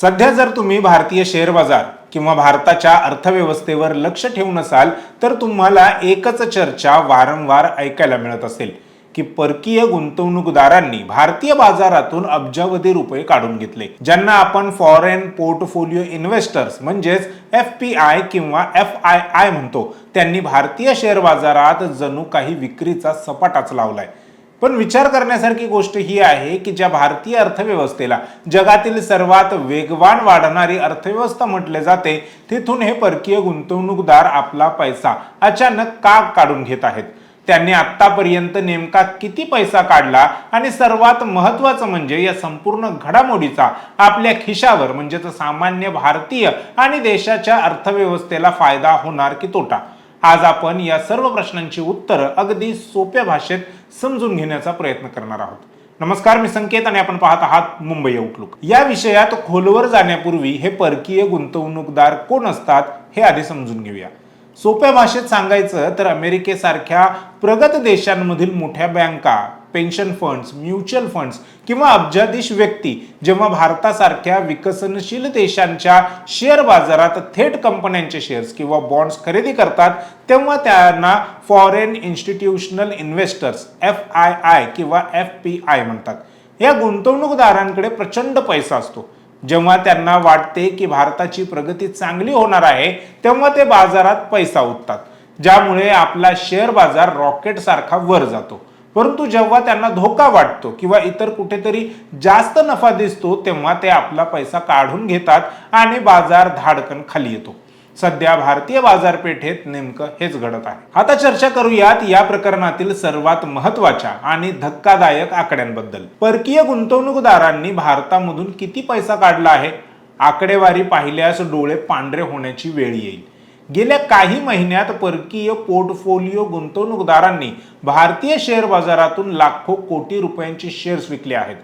सध्या जर तुम्ही भारतीय शेअर बाजार किंवा भारताच्या अर्थव्यवस्थेवर लक्ष ठेवून असाल तर तुम्हाला एकच चर्चा वारंवार ऐकायला मिळत असेल की परकीय गुंतवणूकदारांनी भारतीय बाजारातून अब्जावधी रुपये काढून घेतले, ज्यांना आपण फॉरेन पोर्टफोलिओ इन्व्हेस्टर्स म्हणजेच FPI किंवा FII म्हणतो. त्यांनी भारतीय शेअर बाजारात जणू काही विक्रीचा सपाटाच लावलाय. पण विचार करण्यासारखी गोष्ट ही आहे की ज्या भारतीय अर्थव्यवस्थेला जगातील सर्वात वेगवान वाढणारी अर्थव्यवस्था म्हटले जाते, तिथून हे परकीय गुंतवणूकदार आपला पैसा अचानक का काढून घेत आहेत, त्यांनी आतापर्यंत नेमका किती पैसा काढला आणि सर्वात महत्त्वाचं म्हणजे या संपूर्ण घडामोडीचा आपल्या खिशावर म्हणजेच सामान्य भारतीय आणि देशाच्या अर्थव्यवस्थेला फायदा होणार की तोटा. आज आपण या सर्व प्रश्नांची उत्तरं अगदी सोप्या भाषेत समजून घेण्याचा प्रयत्न करणार आहोत. नमस्कार, मी संकेत आणि आपण पाहत आहात मुंबई आउटलुक. या विषयात खोलवर जाण्यापूर्वी हे परकीय गुंतवणूकदार कोण असतात हे आधी समजून घेऊया. सोप्या भाषेत सांगायचं तर अमेरिकेसारख्या प्रगत देशांमधील मोठ्या बँका, पेन्शन फंड्स, म्युच्युअल फंड्स किंवा अब्जाधीश व्यक्ती जेव्हा भारतासारख्या विकसनशील देशांच्या शेअर बाजारात थेट कंपन्यांचे शेअर्स किंवा बॉन्ड्स खरेदी करतात, तेव्हा त्यांना फॉरेन इन्स्टिट्यूशनल इन्व्हेस्टर्स FII किंवा FPI म्हणतात. या गुंतवणूकदारांकडे प्रचंड पैसा असतो. जेव्हा त्यांना वाटते की भारताची प्रगती चांगली होणार आहे, तेव्हा ते बाजारात पैसा ओततात, ज्यामुळे आपला शेअर बाजार रॉकेट सारखा वर जातो. परंतु जेव्हा त्यांना धोका वाटतो किंवा इतर कुठेतरी जास्त नफा दिसतो, तेव्हा ते आपला पैसा काढून घेतात आणि बाजार धाडकन खाली येतो. सध्या भारतीय बाजारपेठेत नेमकं हेच घडत आहे. आता चर्चा करूयात या प्रकरणातील सर्वात महत्त्वाच्या आणि धक्कादायक आकड्यांबद्दल. परकीय गुंतवणूकदारांनी भारतामधून किती पैसा काढला आहे, आकडेवारी पाहिल्यास डोळे पांढरे होण्याची वेळ येईल. गेल्या काही महिन्यात परकीय पोर्टफोलिओ गुंतवणूकदारांनी भारतीय शेअर बाजारातून लाखो कोटी रुपयांचे शेअर्स विकले आहेत.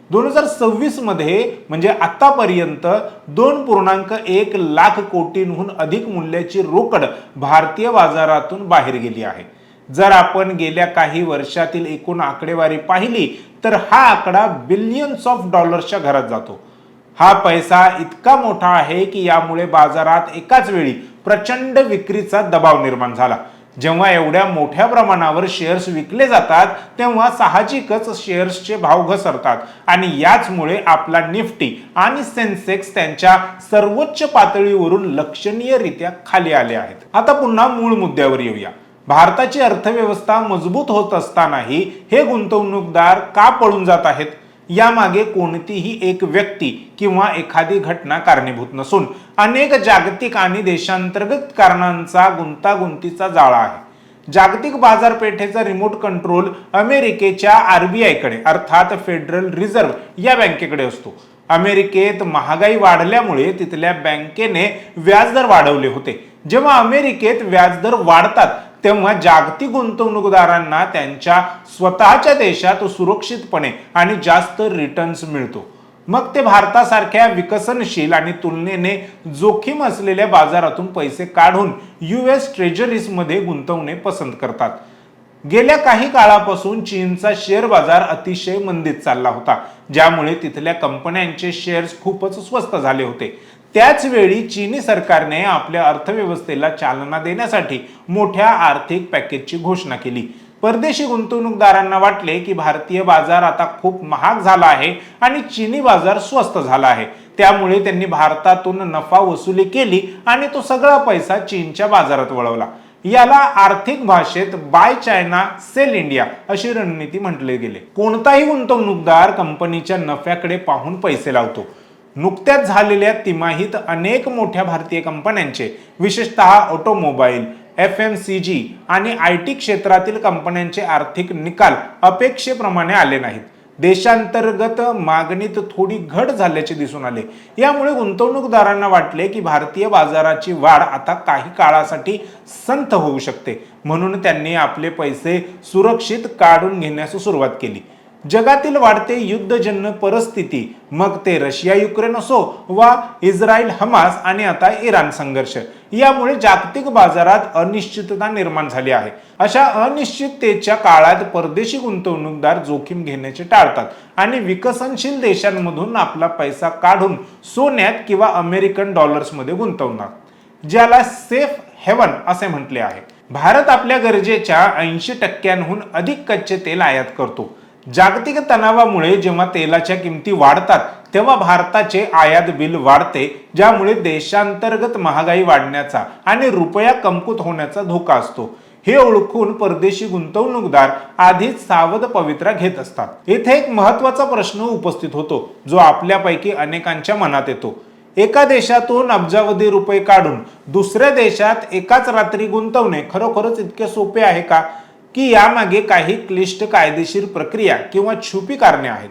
2026 मध्ये म्हणजे आतापर्यंत 2.1 लाख कोटींहून अधिक मूल्याची रोकड भारतीय बाजारातून बाहेर गेली आहे. जर आपण गेल्या काही वर्षातील एकूण आकडेवारी पाहिली तर हा आकडा बिलियन्स ऑफ डॉलर्सच्या घरात जातो. हा पैसा इतका मोठा आहे की यामुळे बाजारात एकाच वेळी प्रचंड विक्रीचा दबाव निर्माण झाला. जेव्हा एवढ्या मोठ्या प्रमाणावर शेअर्स विकले जातात, तेव्हा साहजिकच शेअर्सचे भाव घसरतात आणि याचमुळे आपला निफ्टी आणि सेन्सेक्स त्यांच्या सर्वोच्च पातळीवरून लक्षणीयरित्या खाली आले आहेत. आता पुन्हा मूळ मुद्द्यावर येऊया. भारताची अर्थव्यवस्था मजबूत होत असतानाही हे गुंतवणूकदार का पळून जात आहेत? यामागे कोणतीही एक व्यक्ती किंवा एखादी घटना कारणीभूत नसून अनेक जागतिक आणि देशांतर्गत कारणांचा गुंतागुंतीचा जाळा आहे. जागतिक बाजारपेठेचा रिमोट कंट्रोल अमेरिकेच्या RBI कडे अर्थात फेडरल रिझर्व्ह या बँकेकडे असतो. अमेरिकेत महागाई वाढल्यामुळे तिथल्या बँकेने व्याजदर वाढवले होते. जेव्हा अमेरिकेत व्याजदर वाढतात तेव्हा जागतिक गुंतवणूकदारांना त्यांच्या स्वतःच्या देशात सुरक्षितपणे आणि जास्त रिटर्न्स मिळतो. मग ते भारतासारख्या विकसनशील आणि तुलनेने जोखीम असलेल्या बाजारातून पैसे काढून US ट्रेजरीजमध्ये गुंतवणे पसंत करतात. गेल्या काही काळापासून चीनचा शेअर बाजार अतिशय मंदीत चालला होता, ज्यामुळे तिथल्या कंपन्यांचे शेअर्स खूपच स्वस्त झाले होते. त्याच वेळी चीनी सरकारने आपल्या अर्थव्यवस्थेला चालना देण्यासाठी मोठ्या आर्थिक पॅकेजची घोषणा केली. परदेशी गुंतवणूकदारांना वाटले की भारतीय बाजार आता खूप महाग झाला आहे आणि चीनी बाजार स्वस्त झाला आहे, त्यामुळे त्यांनी भारतातून नफा वसुली केली आणि तो सगळा पैसा चीनच्या बाजारात वळवला. याला आर्थिक भाषेत बाय चायना सेल इंडिया अशी रणनीती म्हटले गेले. कोणताही गुंतवणूकदार कंपनीच्या नफ्याकडे पाहून पैसे लावतो. नुकत्याच झालेल्या तिमाहीत अनेक मोठ्या भारतीय कंपन्यांचे, विशेषतः ऑटोमोबाईल, FMCG आणि IT क्षेत्रातील कंपन्यांचे आर्थिक निकाल अपेक्षेप्रमाणे आले नाहीत. देशांतर्गत मागणीत थोडी घट झाल्याचे दिसून आले. यामुळे गुंतवणूकदारांना वाटले की भारतीय बाजाराची वाढ आता काही काळासाठी संथ होऊ शकते, म्हणून त्यांनी आपले पैसे सुरक्षित काढून घेण्यास सुरुवात केली. जगातील वाढते युद्धजन्य परिस्थिती, मग ते रशिया युक्रेन असो वा इस्रायल हमास आणि आता इराण संघर्ष, यामुळे जागतिक बाजारात अनिश्चितता निर्माण झाली आहे. अशा अनिश्चिततेच्या काळात परदेशी गुंतवणूकदार जोखीम घेण्याचे टाळतात आणि विकसनशील देशांमधून आपला पैसा काढून सोन्यात किंवा अमेरिकन डॉलर्समध्ये गुंतवणार, ज्याला सेफ हेवन असे म्हटले आहे. भारत आपल्या गरजेच्या 80% अधिक कच्चे तेल आयात करतो. जागतिक तणावामुळे जेव्हा तेलाच्या किमती वाढतात तेव्हा भारताचे आयात बिल वाढते, ज्यामुळे देशांतर्गत महागाई वाढण्याचा आणि रुपया कमकुवत होण्याचा धोका असतो. हे ओळखून परदेशी गुंतवणूकदार आधीच सावध पवित्रा घेत असतात. येथे एक महत्त्वाचा प्रश्न उपस्थित होतो, जो आपल्यापैकी अनेकांच्या मनात येतो. एका देशातून अब्जावधी रुपये काढून दुसऱ्या देशात एकाच रात्री गुंतवणे खरोखरच इतके सोपे आहे का, की यामागे काही क्लिष्ट कायदेशीर प्रक्रिया किंवा छुपी कारणे आहेत?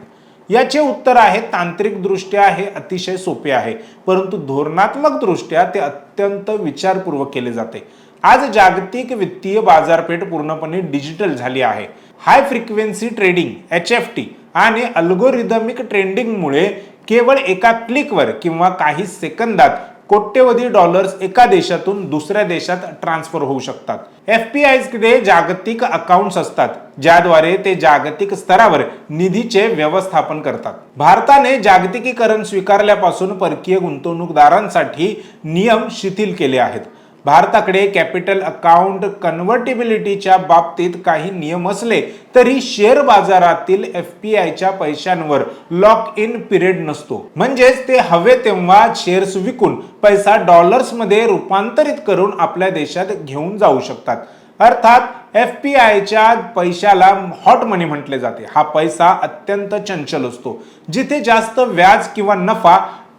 याचे उत्तर आहे, तांत्रिकदृष्ट्या हे अतिशय सोपे आहे, परंतु धोरणात्मक दृष्ट्या ते अत्यंत विचारपूर्वक केले जाते. आज जागतिक वित्तीय बाजारपेठ पूर्णपणे डिजिटल झाली आहे. हाय फ्रिक्वेन्सी ट्रेडिंग HFT आणि अल्गोरिदमिक ट्रेडिंगमुळे केवळ एका क्लिकवर किंवा काही सेकंदात कोट्यवधी डॉलर्स एका देशातून दुसऱ्या देशात ट्रान्सफर होऊ शकतात. FPIs कडे जागतिक अकाउंट्स असतात, ज्याद्वारे ते जागतिक स्तरावर निधीचे व्यवस्थापन करतात. भारताने जागतिकीकरण स्वीकारल्यापासून परकीय गुंतवणूकदारांसाठी नियम शिथिल केले आहेत. भारताकडे कॅपिटल अकाउंट कन्व्हर्टिबिलिटीच्या बाबतीत काही नियम असले तरी शेअर बाजारातील FPIच्या पैशांवर लॉक इन पिरियड नसतो. म्हणजेच ते हवे तेव्हा शेअर्स विकून पैसा डॉलर्समध्ये रूपांतरित करून आपल्या देशात घेऊन जाऊ शकतात. अर्थात FPIच्या पैशाला हॉट मनी म्हटले जाते. हा पैसा अत्यंत चंचल असतो. जिथे जास्त व्याज किंवा नफा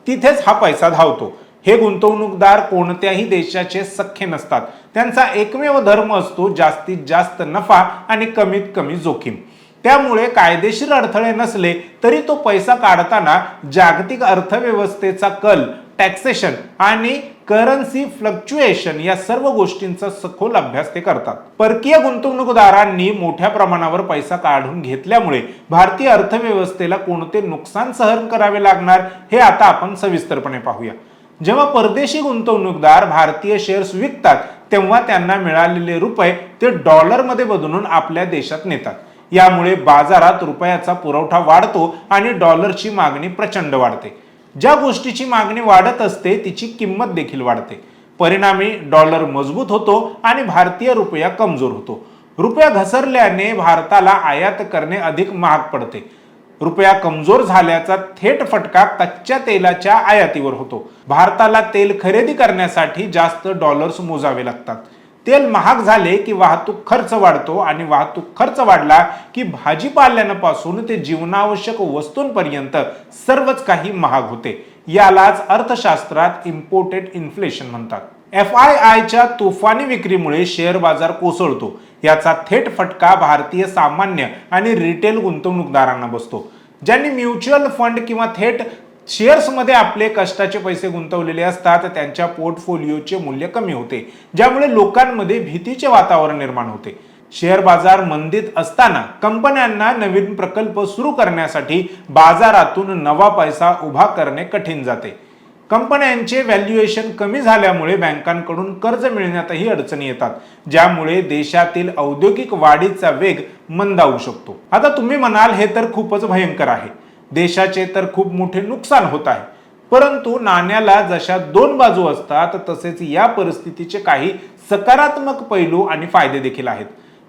तिथेच हा पैसा धावतो. हे गुंतवणूकदार कोणत्याही देशाचे सख्खे नसतात. त्यांचा एकमेव धर्म असतो जास्तीत जास्त नफा आणि कमीत कमी जोखीम. त्यामुळे कायदेशीर अडथळे नसले तरी तो पैसा काढताना जागतिक अर्थव्यवस्थेचा कल, टॅक्सेशन आणि करन्सी फ्लक्च्युएशन या सर्व गोष्टींचा सखोल अभ्यास ते करतात. परकीय गुंतवणूकदारांनी मोठ्या प्रमाणावर पैसा काढून घेतल्यामुळे भारतीय अर्थव्यवस्थेला कोणते नुकसान सहन करावे लागणार हे आता आपण सविस्तरपणे पाहूया. जेव्हा परदेशी गुंतवणूकदार भारतीय शेअर्स विकतात तेव्हा त्यांना मिळालेले रुपये ते डॉलरमध्ये बदलून आपल्या देशात नेतात. यामुळे बाजारात रुपयाचा पुरवठा वाढतो आणि डॉलरची मागणी प्रचंड वाढते. ज्या गोष्टीची मागणी वाढत असते तिची किंमत देखील वाढते. परिणामी डॉलर मजबूत होतो आणि भारतीय रुपया कमजोर होतो. रुपया घसरल्याने भारताला आयात करणे अधिक महाग पडते. रुपया कमजोर झाल्याचा थेट फटका कच्च्या तेलाच्या आयातीवर होतो. भारताला तेल खरेदी करण्यासाठी जास्त डॉलर्स मोजावे लागतात. तेल महाग झाले की वाहतूक खर्च वाढतो आणि वाहतूक खर्च वाढला की भाजीपाल्यापासून ते जीवनावश्यक वस्तूंपर्यंत सर्वच काही महाग होते. यालाच अर्थशास्त्रात इम्पोर्टेड इन्फ्लेशन म्हणतात. FIIच्या तुफानी विक्रीमुळे शेअर बाजार कोसळतो. याचा थेट फटका भारतीय सामान्य आणि रिटेल गुंतवणूकदारांना बसतो. ज्यांनी म्युच्युअल फंड किंवा थेट शेअर्समध्ये आपले कष्टाचे पैसे गुंतवलेले असतात त्यांच्या पोर्टफोलिओचे मूल्य कमी होते, ज्यामुळे लोकांमध्ये भीतीचे वातावरण निर्माण होते. शेअर बाजार मंदीत असताना कंपन्यांना नवीन प्रकल्प सुरू करण्यासाठी बाजारातून नवा पैसा उभा करणे कठीण जाते. कंपन्यांचे व्हॅल्युएशन कमी झाल्यामुळे बँकांकडून कर्ज मिळण्यातही अडचणी येतात, ज्यामुळे देशातील औद्योगिक वाढीचा वेग मंदावू शकतो. आता तुम्ही म्हणाल हे तर खूपच भयंकर आहे, देशाचे तर खूप मोठे नुकसान होत आहे. परंतु नाण्याला जशा दोन बाजू असतात तसेच या परिस्थितीचे काही सकारात्मक पैलू आणि फायदे देखील आहेत.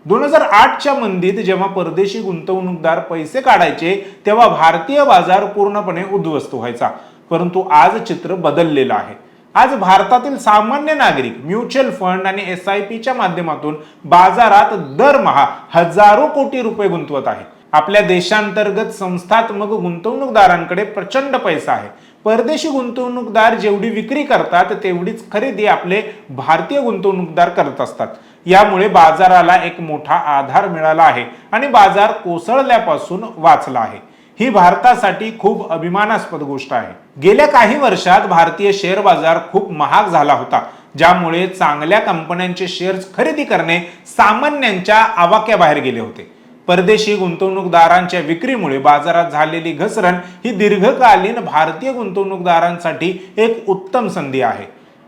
2008च्या मंदीत जेव्हा परदेशी गुंतवणूकदार पैसे काढायचे तेव्हा भारतीय बाजार पूर्णपणे उद्ध्वस्त व्हायचा. परंतु आज चित्र बदललेलं आहे. आज भारतातील सामान्य नागरिक म्युच्युअल फंड आणि SIPच्या माध्यमातून बाजारात दरमहा हजारो कोटी रुपये गुंतवत आहे. आपल्या देशांतर्गत संस्थात्मक गुंतवणूकदारांकडे प्रचंड पैसा आहे. परदेशी गुंतवणूकदार जेवढी विक्री करतात तेवढीच खरेदी आपले भारतीय गुंतवणूकदार करत असतात. यामुळे बाजाराला एक मोठा आधार मिळाला आहे आणि बाजार कोसळल्यापासून वाचला आहे. ही भारतासाठी खूप अभिमानास्पद गोष्ट आहे. गेल्या काही वर्षात भारतीय शेअर बाजार खूप महाग झाला होता, ज्यामुळे चांगल्या कंपन्यांचे शेअर्स खरेदी करणे सामान्यांच्या आवाक्याबाहेर गेले होते. परदेशी गुंतवणूकदारांच्या विक्रीमुळे बाजारात झालेली घसरण ही दीर्घकालीन भारतीय गुंतवणूकदारांसाठी एक उत्तम संधी आहे।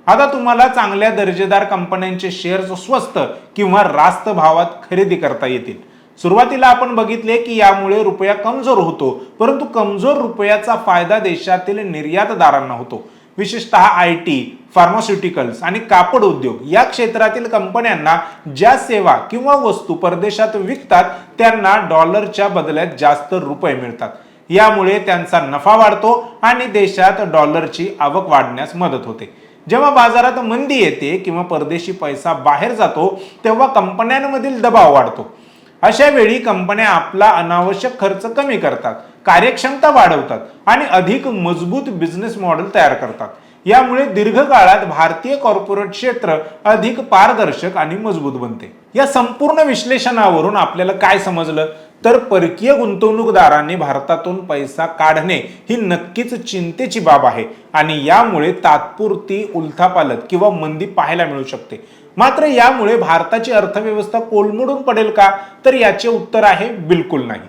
आता तुम्हाला चांगल्या दर्जेदार कंपन्यांचे शेअर्स स्वस्त किंवा रास्त भावात खरेदी करता येतील। सुरुवातीला आपण बघितले की यामुळे रुपया कमजोर होतो, परंतु कमजोर रुपयाचा फायदा देशातील निर्यातदारांना होतो। विशेषतः IT, फार्मास्युटिकल्स आणि कापड उद्योग या क्षेत्रातील कंपन्यांना ज्या सेवा किंवा वस्तू परदेशात विकतात त्यांना डॉलरच्या बदल्यात जास्त रुपये मिळतात। यामुळे त्यांचा नफा वाढतो आणि देशात डॉलरची आवक वाढण्यास मदत होते। जेव्हा बाजारात मंदी येते किंवा परदेशी पैसा बाहेर जातो तेव्हा कंपन्यांमधील दबाव वाढतो। अशा वेळी कंपन्या आपला अनावश्यक खर्च कमी करतात, कार्यक्षमता वाढवतात आणि अधिक मजबूत बिझनेस मॉडेल तयार करतात। यामुळे दीर्घकाळात भारतीय कॉर्पोरेट क्षेत्र अधिक पारदर्शक आणि मजबूत बनते। या संपूर्ण विश्लेषणावरून आपल्याला काय समजलं तर परकीय गुंतवणूकदारांनी भारतातून पैसा काढणे ही नक्कीच चिंतेची बाब आहे आणि यामुळे तात्पुरती उलथापालथ किंवा मंदी पाहायला मिळू शकते। मात्र यामुळे भारताची अर्थव्यवस्था कोलमडून पडेल का, तर याचे उत्तर आहे बिलकुल नाही।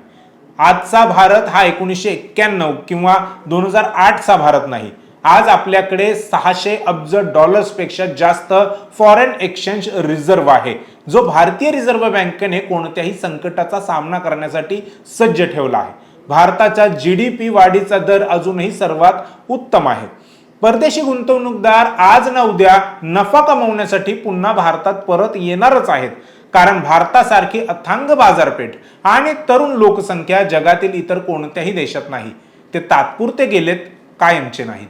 आजचा भारत हा 1991 किंवा 2008 चा भारत नाही। आज आपल्याकडे 600 अब्ज डॉलर्स पेक्षा जास्त फॉरेन एक्सचेंज रिझर्व्ह आहे, जो भारतीय रिझर्व्ह बँकेने कोणत्याही संकटाचा सामना करण्यासाठी सज्ज ठेवला आहे। भारताचा GDP वाढीचा दर अजूनही सर्वात उत्तम आहे। परदेशी गुंतवणूकदार आज ना उद्या नफा कमवण्यासाठी पुन्हा भारतात परत येणारच आहेत, कारण भारतासारखी अथांग बाजारपेठ आणि तरुण लोकसंख्या जगातील इतर कोणत्याही देशात नाही। ते तात्पुरते गेलेत, कायमचे नाहीत।